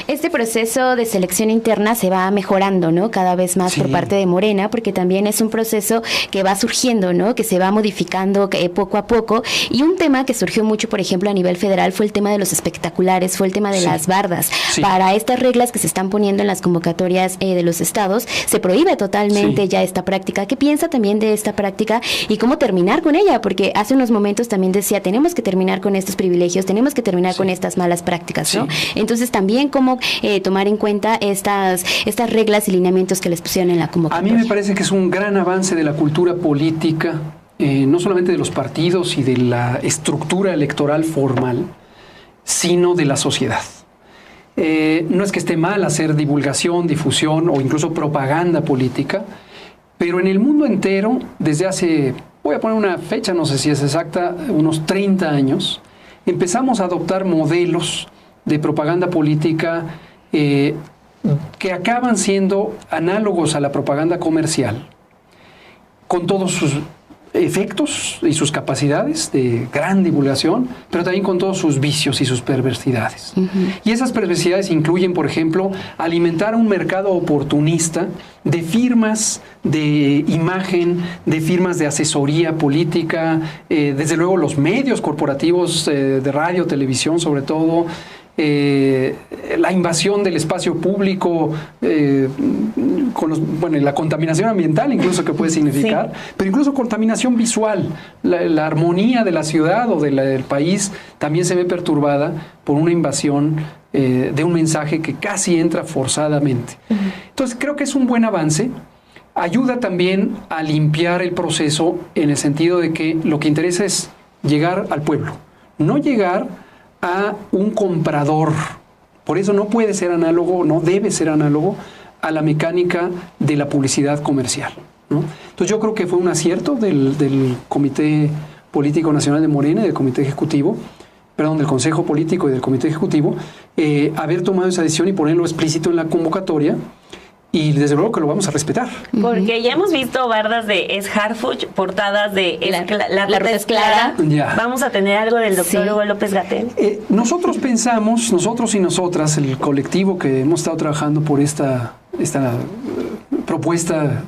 A: Este proceso de selección interna se va mejorando, ¿no? Cada vez más por parte de Morena, porque también es un proceso que va surgiendo, ¿no? Que se va modificando poco a poco. Y un tema que surgió mucho, por ejemplo, a nivel federal fue el tema de los espectaculares, fue el tema de las bardas. Para estas reglas que se están poniendo en las convocatorias de los estados, se prohíbe totalmente ya esta práctica. ¿Qué piensa también de esta práctica y cómo terminar con ella? Porque hace unos momentos también decía, tenemos que terminar con estos privilegios, tenemos que terminar con estas malas prácticas, ¿no? Entonces, también cómo tomar en cuenta estas reglas y lineamientos que les pusieron en la convocatoria.
B: A mí me parece que es un gran avance de la cultura política, no solamente de los partidos y de la estructura electoral formal, sino de la sociedad. No es que esté mal hacer divulgación, difusión o incluso propaganda política, pero en el mundo entero, desde hace, voy a poner una fecha, no sé si es exacta, unos 30 años, empezamos a adoptar modelos de propaganda política que acaban siendo análogos a la propaganda comercial, con todos sus efectos y sus capacidades de gran divulgación, pero también con todos sus vicios y sus perversidades. Y esas perversidades incluyen, por ejemplo, alimentar un mercado oportunista de firmas de imagen, de firmas de asesoría política, desde luego los medios corporativos de radio, televisión sobre todo, la invasión del espacio público, con la contaminación ambiental incluso que puede significar, pero incluso contaminación visual. La armonía de la ciudad o del país también se ve perturbada por una invasión de un mensaje que casi entra forzadamente. Entonces creo que es un buen avance. Ayuda también a limpiar el proceso en el sentido de que lo que interesa es llegar al pueblo, no llegar a un comprador. Por eso no puede ser análogo, no debe ser análogo a la mecánica de la publicidad comercial, ¿no? Entonces yo creo que fue un acierto del Comité Político Nacional de Morena y del Comité Ejecutivo, del Consejo Político y del Comité Ejecutivo, haber tomado esa decisión y ponerlo explícito en la convocatoria. Y desde luego que lo vamos a respetar.
C: Porque ya hemos visto bardas de Es Harfuch, portadas de La ruta es clara. Vamos a tener algo del doctor Hugo López-Gatell.
B: Nosotros pensamos, nosotros y nosotras, el colectivo que hemos estado trabajando por esta propuesta,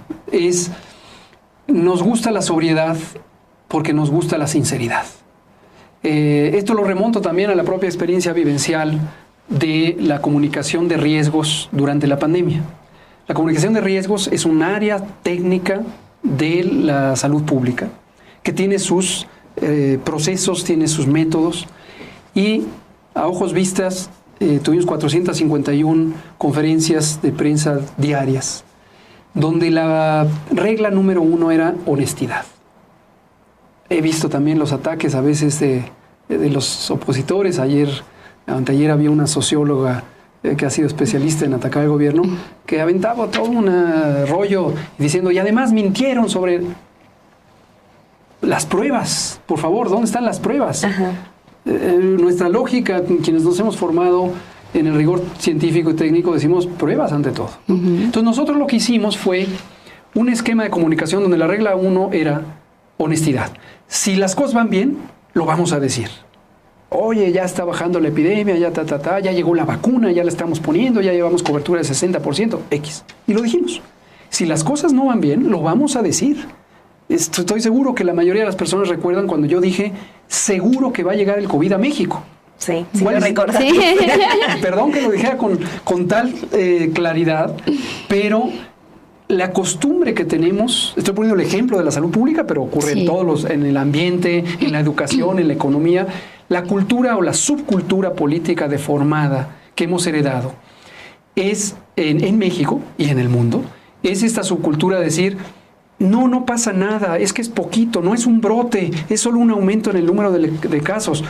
B: nos gusta la sobriedad porque nos gusta la sinceridad. Esto lo remonto también a la propia experiencia vivencial de la comunicación de riesgos durante la pandemia. La comunicación de riesgos es un área técnica de la salud pública que tiene sus procesos, tiene sus métodos, y a ojos vistas tuvimos 451 conferencias de prensa diarias, donde la regla número 1 era honestidad. He visto también los ataques a veces de los opositores. Anteayer había una socióloga que ha sido especialista en atacar al gobierno, que aventaba todo un rollo diciendo, y además mintieron sobre las pruebas. Por favor, ¿dónde están las pruebas? Nuestra lógica, quienes nos hemos formado en el rigor científico y técnico, decimos pruebas ante todo. Entonces nosotros lo que hicimos fue un esquema de comunicación donde la regla 1 era honestidad. Si las cosas van bien, lo vamos a decir. Oye, ya está bajando la epidemia, ya llegó la vacuna, ya la estamos poniendo, ya llevamos cobertura del 60%, X. Y lo dijimos. Si las cosas no van bien, lo vamos a decir. Estoy seguro que la mayoría de las personas recuerdan cuando yo dije, seguro que va a llegar el COVID a México.
C: Sí, lo recuerdo.
B: Perdón que lo dijera con tal claridad, pero la costumbre que tenemos, estoy poniendo el ejemplo de la salud pública, pero ocurre en el ambiente, en la educación, en la economía, la cultura o la subcultura política deformada que hemos heredado es en México y en el mundo, es esta subcultura de decir, no pasa nada, es que es poquito, no es un brote, es solo un aumento en el número de casos,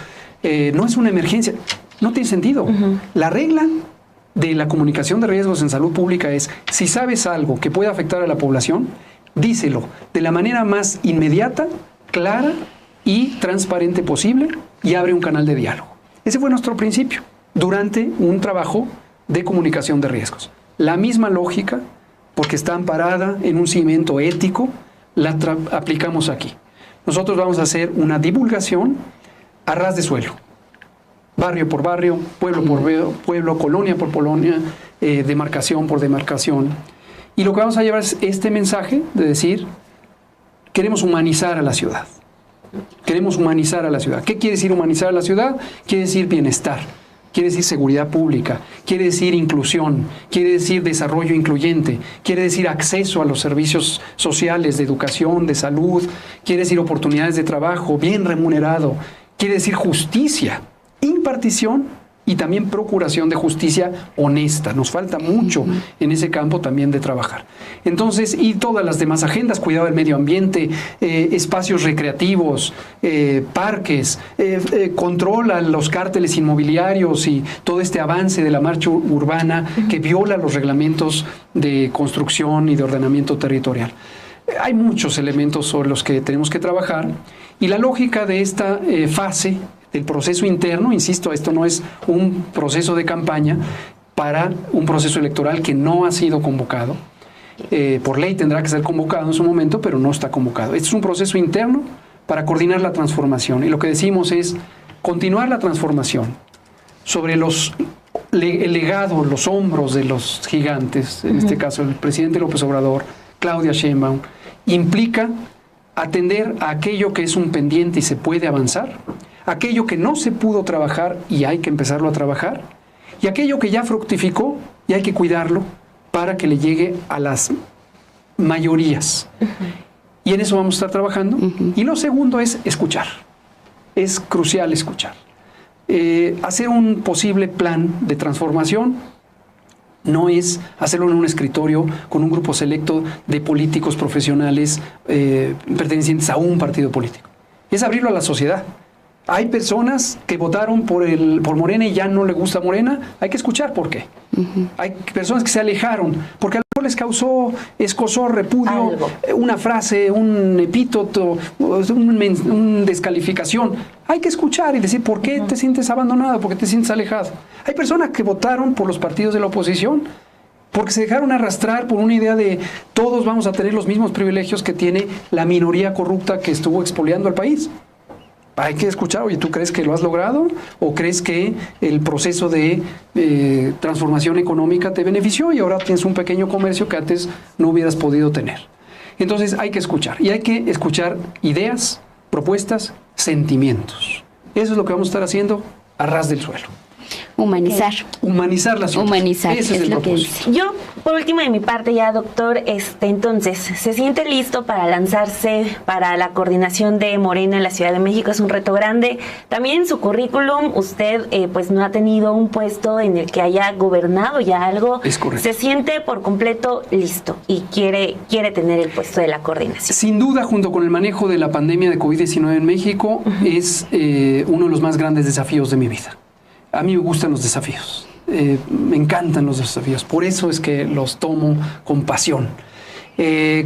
B: no es una emergencia. No tiene sentido. La regla de la comunicación de riesgos en salud pública es, si sabes algo que puede afectar a la población, díselo de la manera más inmediata, clara y transparente posible, y abre un canal de diálogo. Ese fue nuestro principio durante un trabajo de comunicación de riesgos. La misma lógica porque está amparada en un cimiento ético, la aplicamos aquí. Nosotros vamos a hacer una divulgación a ras de suelo, barrio por barrio, pueblo por pueblo, colonia por colonia, demarcación por demarcación. Y lo que vamos a llevar es este mensaje de decir, queremos humanizar a la ciudad. Queremos humanizar a la ciudad. ¿Qué quiere decir humanizar a la ciudad? Quiere decir bienestar, quiere decir seguridad pública, quiere decir inclusión, quiere decir desarrollo incluyente, quiere decir acceso a los servicios sociales, de educación, de salud, quiere decir oportunidades de trabajo, bien remunerado, quiere decir justicia, impartición y también procuración de justicia honesta. Nos falta mucho en ese campo también de trabajar. Entonces, y todas las demás agendas, cuidado del medio ambiente, espacios recreativos, parques, control a los cárteles inmobiliarios y todo este avance de la marcha urbana que viola los reglamentos de construcción y de ordenamiento territorial. Hay muchos elementos sobre los que tenemos que trabajar y la lógica de esta fase del proceso interno, insisto, esto no es un proceso de campaña para un proceso electoral que no ha sido convocado. Por ley tendrá que ser convocado en su momento, pero no está convocado. Este es un proceso interno para coordinar la transformación. Y lo que decimos es continuar la transformación sobre el legado, los hombros de los gigantes, en este caso el presidente López Obrador, Claudia Sheinbaum, implica atender a aquello que es un pendiente y se puede avanzar, aquello que no se pudo trabajar y hay que empezarlo a trabajar, y aquello que ya fructificó y hay que cuidarlo para que le llegue a las mayorías. Y en eso vamos a estar trabajando. Y lo segundo es escuchar. Es crucial escuchar. Hacer un posible plan de transformación no es hacerlo en un escritorio con un grupo selecto de políticos profesionales pertenecientes a un partido político. Es abrirlo a la sociedad. Hay personas que votaron por Morena y ya no le gusta Morena. Hay que escuchar por qué. Hay personas que se alejaron porque a lo mejor les causó escozor, repudio, una frase, un epíteto, una descalificación. Hay que escuchar y decir por qué te sientes abandonado, por qué te sientes alejado. Hay personas que votaron por los partidos de la oposición porque se dejaron arrastrar por una idea de todos vamos a tener los mismos privilegios que tiene la minoría corrupta que estuvo expoliando al país. Hay que escuchar, oye, ¿tú crees que lo has logrado? ¿O crees que el proceso de transformación económica te benefició y ahora tienes un pequeño comercio que antes no hubieras podido tener? Entonces hay que escuchar. Y hay que escuchar ideas, propuestas, sentimientos. Eso es lo que vamos a estar haciendo a ras del suelo.
A: Humanizar.
B: Humanizar la ciudad.
A: Humanizar,
B: ese es el
A: lo
B: propósito.
A: que dice.
C: Yo, por último de mi parte ya, doctor, entonces, ¿se siente listo para lanzarse para la coordinación de Morena en la Ciudad de México? Es un reto grande. También en su currículum, usted pues no ha tenido un puesto en el que haya gobernado ya algo.
B: Es correcto.
C: ¿Se siente por completo listo y quiere tener el puesto de la coordinación?
B: Sin duda, junto con el manejo de la pandemia de COVID-19 en México, es uno de los más grandes desafíos de mi vida. A mí me gustan los desafíos, me encantan los desafíos, por eso es que los tomo con pasión.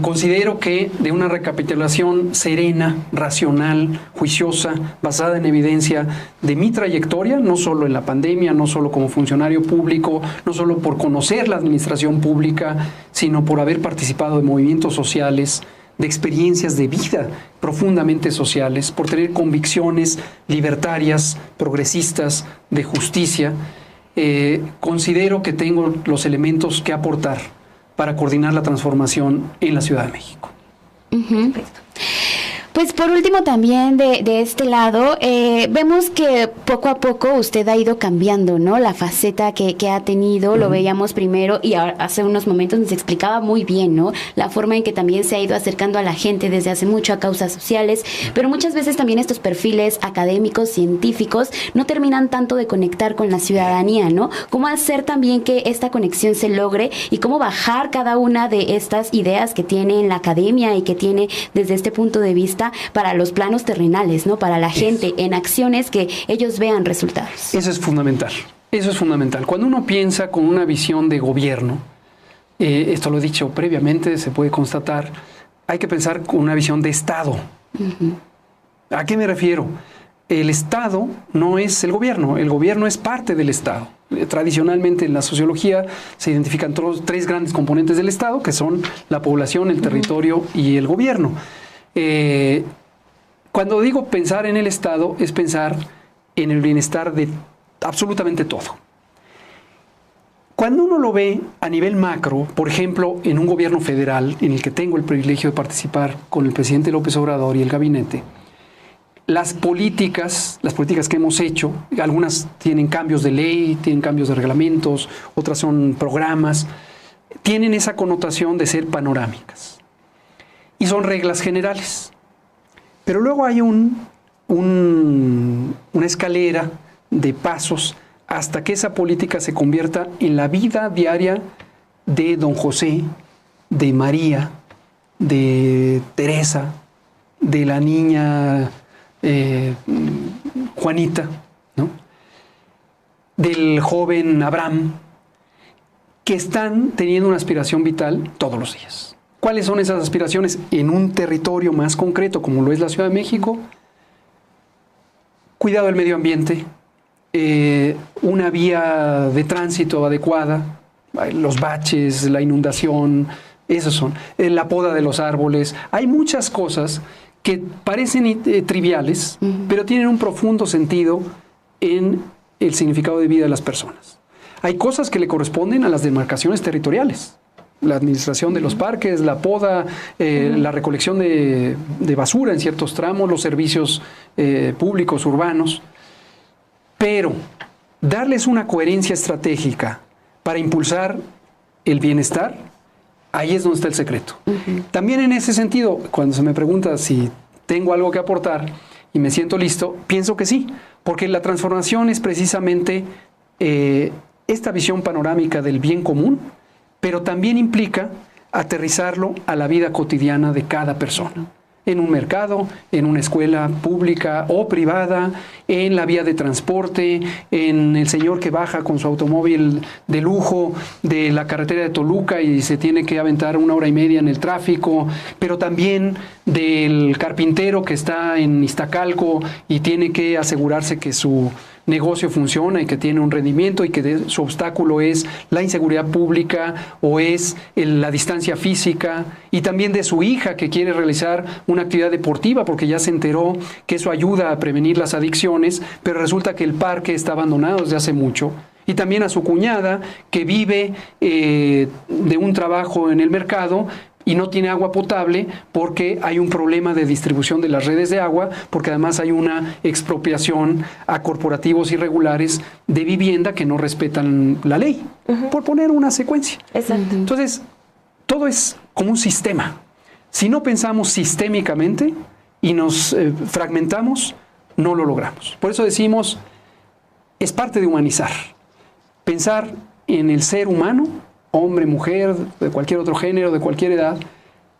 B: Considero que de una recapitulación serena, racional, juiciosa, basada en evidencia de mi trayectoria, no solo en la pandemia, no solo como funcionario público, no solo por conocer la administración pública, sino por haber participado de movimientos sociales, de experiencias de vida profundamente sociales, por tener convicciones libertarias, progresistas, de justicia, considero que tengo los elementos que aportar para coordinar la transformación en la Ciudad de México.
A: Perfecto. Pues por último también de este lado, vemos que poco a poco usted ha ido cambiando, ¿no? La faceta que ha tenido, lo veíamos primero y ahora, hace unos momentos nos explicaba muy bien, ¿no? La forma en que también se ha ido acercando a la gente desde hace mucho a causas sociales, pero muchas veces también estos perfiles académicos, científicos, no terminan tanto de conectar con la ciudadanía, ¿no? ¿Cómo hacer también que esta conexión se logre y cómo bajar cada una de estas ideas que tiene en la academia y que tiene desde este punto de vista para los planos terrenales, ¿no? Para la gente, en acciones que ellos vean resultados.
B: Eso es fundamental. Eso es fundamental. Cuando uno piensa con una visión de gobierno, esto lo he dicho previamente, se puede constatar, hay que pensar con una visión de Estado. ¿A qué me refiero? El Estado no es el gobierno es parte del Estado. Tradicionalmente en la sociología se identifican tres grandes componentes del Estado, que son la población, el territorio y el gobierno. Cuando digo pensar en el Estado, es pensar en el bienestar de absolutamente todo. Cuando uno lo ve a nivel macro, por ejemplo, en un gobierno federal en el que tengo el privilegio de participar con el presidente López Obrador y el gabinete, las políticas que hemos hecho, algunas tienen cambios de ley, tienen cambios de reglamentos, otras son programas, tienen esa connotación de ser panorámicas y son reglas generales. Pero luego hay una escalera de pasos hasta que esa política se convierta en la vida diaria de don José, de María, de Teresa, de la niña Juanita, ¿no? Del joven Abraham, que están teniendo una aspiración vital todos los días. ¿Cuáles son esas aspiraciones? En un territorio más concreto, como lo es la Ciudad de México, cuidado del medio ambiente, una vía de tránsito adecuada, los baches, la inundación, esos son, la poda de los árboles. Hay muchas cosas que parecen triviales, pero tienen un profundo sentido en el significado de vida de las personas. Hay cosas que le corresponden a las demarcaciones territoriales. La administración de los parques, la poda, la recolección de basura en ciertos tramos, los servicios públicos urbanos. Pero darles una coherencia estratégica para impulsar el bienestar, ahí es donde está el secreto. También en ese sentido, cuando se me pregunta si tengo algo que aportar y me siento listo, pienso que sí, porque la transformación es precisamente esta visión panorámica del bien común, pero también implica aterrizarlo a la vida cotidiana de cada persona. En un mercado, en una escuela pública o privada, en la vía de transporte, en el señor que baja con su automóvil de lujo de la carretera de Toluca y se tiene que aventar 1 hora y media en el tráfico, pero también del carpintero que está en Iztacalco y tiene que asegurarse que su negocio funciona y que tiene un rendimiento y que su obstáculo es la inseguridad pública o es la distancia física, y también de su hija que quiere realizar una actividad deportiva porque ya se enteró que eso ayuda a prevenir las adicciones, pero resulta que el parque está abandonado desde hace mucho. Y también a su cuñada que vive de un trabajo en el mercado y no tiene agua potable porque hay un problema de distribución de las redes de agua, porque además hay una expropiación a corporativos irregulares de vivienda que no respetan la ley, por poner una secuencia.
C: Exacto.
B: Entonces, todo es como un sistema. Si no pensamos sistémicamente y nos fragmentamos, no lo logramos. Por eso decimos, es parte de humanizar. Pensar en el ser humano, hombre, mujer, de cualquier otro género, de cualquier edad,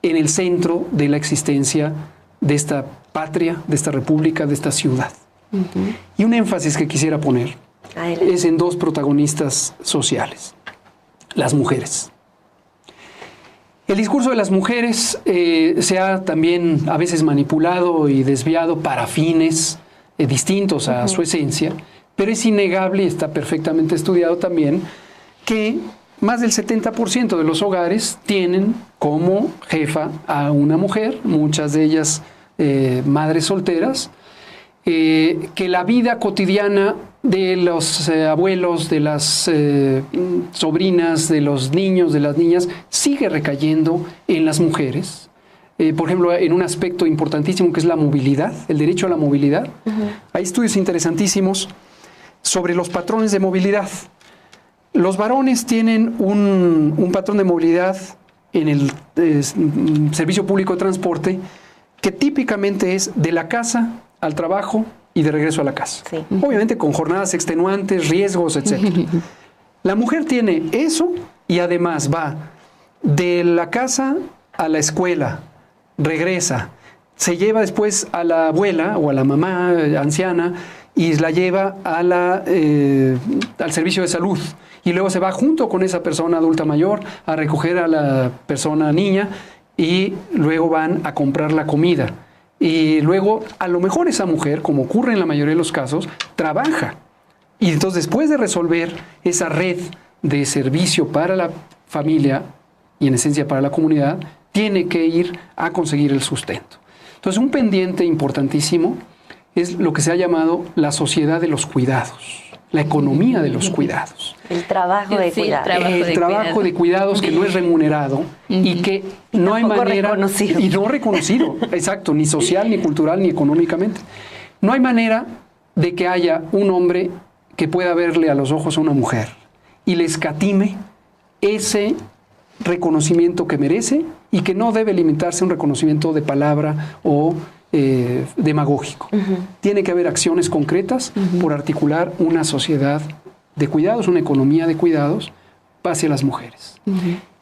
B: en el centro de la existencia de esta patria, de esta república, de esta ciudad. Y un énfasis que quisiera poner es en dos protagonistas sociales, las mujeres. El discurso de las mujeres se ha también a veces manipulado y desviado para fines distintos a su esencia, pero es innegable y está perfectamente estudiado también que más del 70% de los hogares tienen como jefa a una mujer, muchas de ellas madres solteras, que la vida cotidiana de los abuelos, de las sobrinas, de los niños, de las niñas, sigue recayendo en las mujeres. Por ejemplo, en un aspecto importantísimo que es la movilidad, el derecho a la movilidad. Hay estudios interesantísimos sobre los patrones de movilidad. Los varones tienen un patrón de movilidad en el servicio público de transporte que típicamente es de la casa al trabajo y de regreso a la casa. Sí. Obviamente con jornadas extenuantes, riesgos, etc. La mujer tiene eso y además va de la casa a la escuela, regresa, se lleva después a la abuela o a la mamá anciana y la lleva a al servicio de salud. Y luego se va junto con esa persona adulta mayor a recoger a la persona niña y luego van a comprar la comida. Y luego, a lo mejor esa mujer, como ocurre en la mayoría de los casos, trabaja Y entonces, después de resolver esa red de servicio para la familia y en esencia para la comunidad, tiene que ir a conseguir el sustento. Entonces, un pendiente importantísimo es lo que se ha llamado la sociedad de los cuidados, la economía de los cuidados.
C: El trabajo de cuidados.
B: El trabajo de cuidados que no es remunerado y que no hay manera...
C: reconocido.
B: Y no reconocido, exacto, ni social, ni cultural, ni económicamente. No hay manera de que haya un hombre que pueda verle a los ojos a una mujer y le escatime ese reconocimiento que merece y que no debe limitarse a un reconocimiento de palabra o demagógico. Tiene que haber acciones concretas por articular una sociedad de cuidados, una economía de cuidados hacia las mujeres.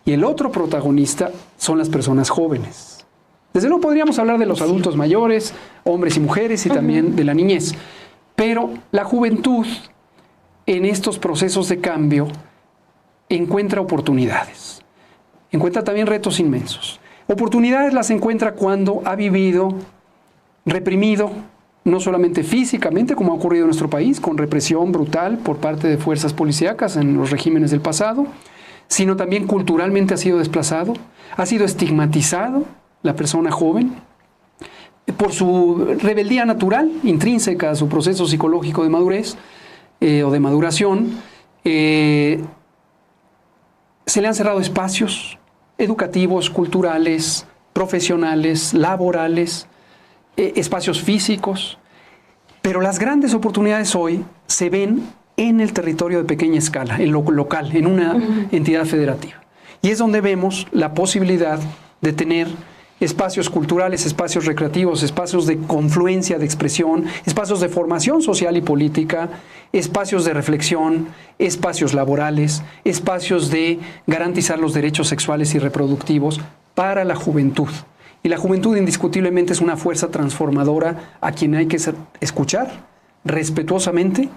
B: Y el otro protagonista son las personas jóvenes. Desde luego podríamos hablar de los adultos mayores, hombres y mujeres, y también de la niñez. Pero la juventud, en estos procesos de cambio, encuentra oportunidades. Encuentra también retos inmensos. Oportunidades las encuentra cuando ha vivido reprimido, no solamente físicamente, como ha ocurrido en nuestro país, con represión brutal por parte de fuerzas policíacas en los regímenes del pasado, sino también culturalmente ha sido desplazado, ha sido estigmatizado la persona joven por su rebeldía natural, intrínseca a su proceso psicológico de madurez o de maduración. Se le han cerrado espacios educativos, culturales, profesionales, laborales, espacios físicos, pero las grandes oportunidades hoy se ven en el territorio de pequeña escala, en lo local, en una entidad federativa. Y es donde vemos la posibilidad de tener espacios culturales, espacios recreativos, espacios de confluencia, de expresión, espacios de formación social y política, espacios de reflexión, espacios laborales, espacios de garantizar los derechos sexuales y reproductivos para la juventud. Y la juventud indiscutiblemente es una fuerza transformadora a quien hay que escuchar respetuosamente.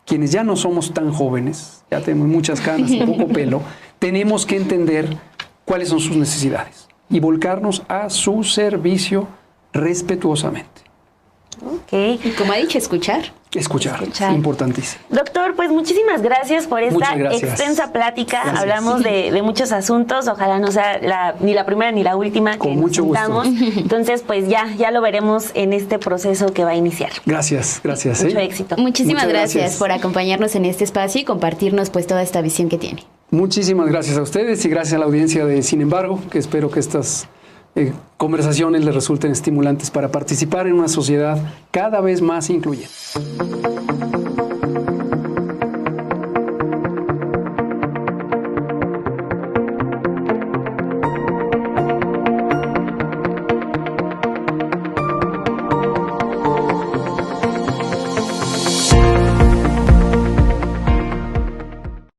B: Quienes ya no somos tan jóvenes, ya tenemos muchas canas y poco pelo, tenemos que entender cuáles son sus necesidades y volcarnos a su servicio respetuosamente.
C: Ok.
A: Y como ha dicho, escuchar.
B: Escuchar. Importantísimo.
C: Doctor, pues muchísimas gracias por esta extensa plática.
B: Gracias.
C: Hablamos de muchos asuntos, ojalá no sea ni la primera ni la última que
B: con mucho
C: gusto. Entonces, pues ya lo veremos en este proceso que va a iniciar.
B: Gracias.
C: Mucho éxito.
A: Muchísimas gracias por acompañarnos en este espacio y compartirnos pues toda esta visión que tiene.
B: Muchísimas gracias a ustedes y gracias a la audiencia de Sin embargo, que espero que estas conversaciones les resulten estimulantes para participar en una sociedad cada vez más incluyente.